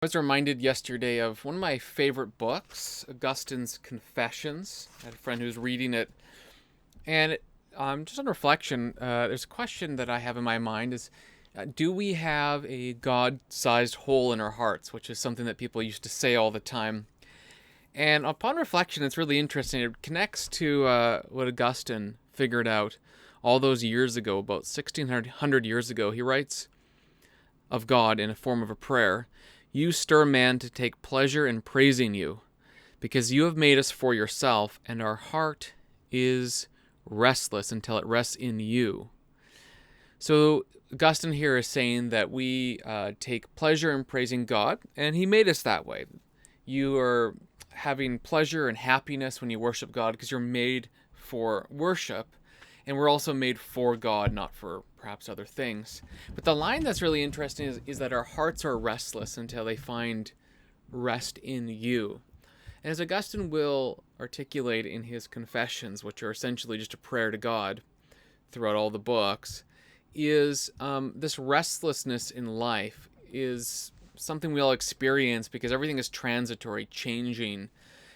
I was reminded yesterday of one of my favorite books, Augustine's Confessions. I had a friend who was reading it, and just on reflection, there's a question that I have in my mind: is do we have a God-sized hole in our hearts, which is something that people used to say all the time. And upon reflection, it's really interesting. It connects to what Augustine figured out all those years ago, about 1600 years ago. He writes of God in a form of a prayer: "You stir man to take pleasure in praising you, because you have made us for yourself, and our heart is restless until it rests in you." So Augustine here is saying that we take pleasure in praising God, and he made us that way. You are having pleasure and happiness when you worship God because you're made for worship, and we're also made for God, not for perhaps other things. But the line that's really interesting is that our hearts are restless until they find rest in you. And as Augustine will articulate in his Confessions, which are essentially just a prayer to God throughout all the books, is this restlessness in life is something we all experience because everything is transitory, changing.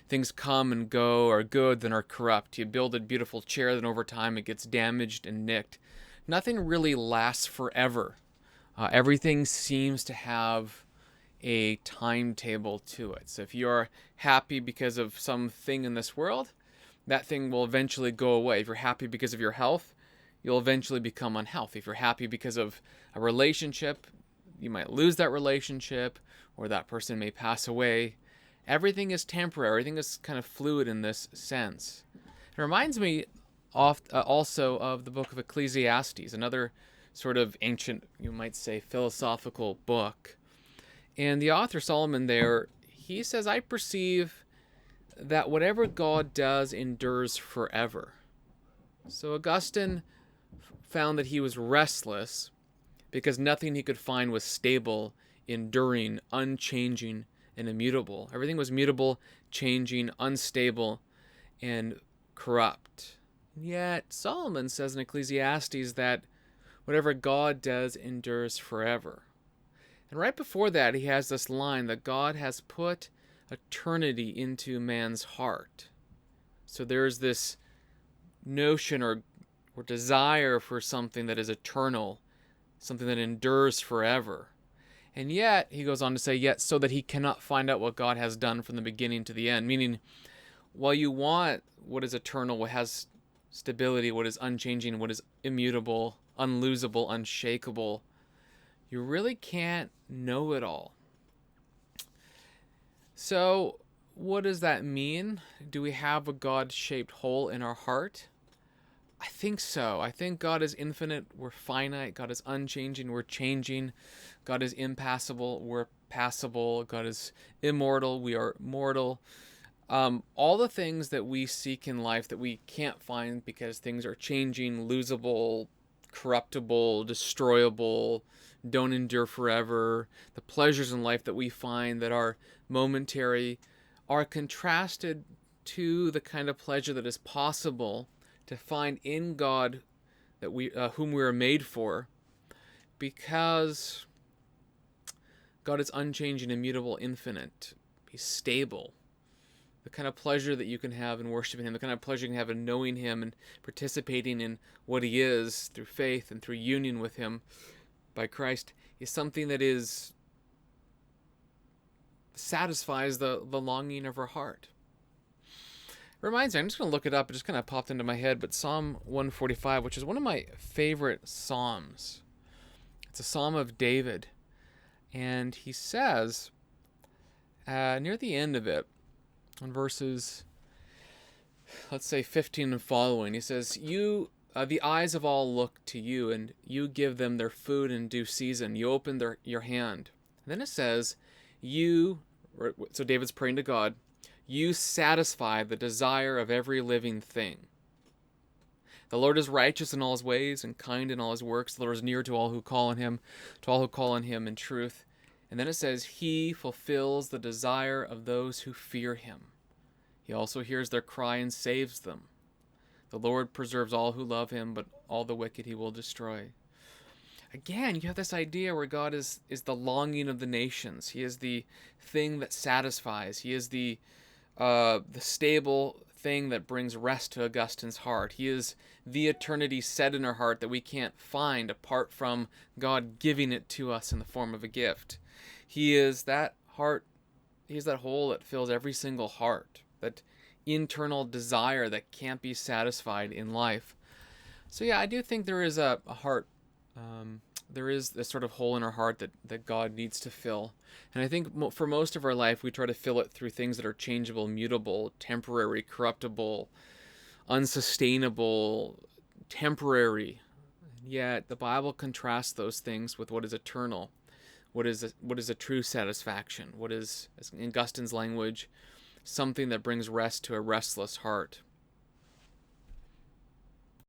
Things come and go, are good, then are corrupt. You build a beautiful chair, then over time it gets damaged and nicked. Nothing really lasts forever. Everything seems to have a timetable to it. So if you're happy because of something in this world, that thing will eventually go away. If you're happy because of your health, you'll eventually become unhealthy. If you're happy because of a relationship, you might lose that relationship, or that person may pass away. Everything is temporary. Everything is kind of fluid in this sense. It reminds me also of the book of Ecclesiastes, another sort of ancient, you might say, philosophical book. And the author Solomon there, he says, "I perceive that whatever God does endures forever." So Augustine found that he was restless because nothing he could find was stable, enduring, unchanging, and immutable. Everything was mutable, changing, unstable, and corrupt. Yet Solomon says in Ecclesiastes that whatever God does endures forever. And right before that, he has this line that God has put eternity into man's heart. So there's this notion or desire for something that is eternal, something that endures forever. And yet, he goes on to say, yet so that he cannot find out what God has done from the beginning to the end. Meaning, while you want what is eternal, what has stability, what is unchanging, what is immutable, unlosable, unshakable, you really can't know it all. So, what does that mean? Do we have a God-shaped hole in our heart? I think so. I think God is infinite, we're finite. God is unchanging, we're changing. God is impassible, we're passable. God is immortal, we are mortal. All the things that we seek in life that we can't find because things are changing, losable, corruptible, destroyable, don't endure forever. The pleasures in life that we find that are momentary are contrasted to the kind of pleasure that is possible to find in God, that we whom we are made for, because God is unchanging, immutable, infinite. He's stable. The kind of pleasure that you can have in worshiping Him, the kind of pleasure you can have in knowing Him and participating in what He is through faith and through union with Him by Christ, is something that satisfies the longing of our heart. Reminds me, I'm just going to look it up. It just kind of popped into my head, but Psalm 145, which is one of my favorite psalms. It's a psalm of David. And he says, near the end of it, on verses, let's say 15 and following, he says, the eyes of all look to you, and you give them their food in due season. You open your hand. And then it says, so David's praying to God, you satisfy the desire of every living thing. The Lord is righteous in all His ways and kind in all His works. The Lord is near to all who call on Him, in truth. And then it says, He fulfills the desire of those who fear Him. He also hears their cry and saves them. The Lord preserves all who love Him, but all the wicked He will destroy. again, you have this idea where God is the longing of the nations. He is the thing that satisfies. He is the stable thing that brings rest to Augustine's heart. He is the eternity set in our heart that we can't find apart from God giving it to us in the form of a gift. He is that heart. He is that hole that fills every single heart. That internal desire that can't be satisfied in life. So yeah, I do think there is a heart. There is this sort of hole in our heart that God needs to fill. And I think for most of our life, we try to fill it through things that are changeable, mutable, temporary, corruptible, unsustainable, temporary. Yet the Bible contrasts those things with what is eternal, what is a true satisfaction, what is, in Augustine's language, something that brings rest to a restless heart.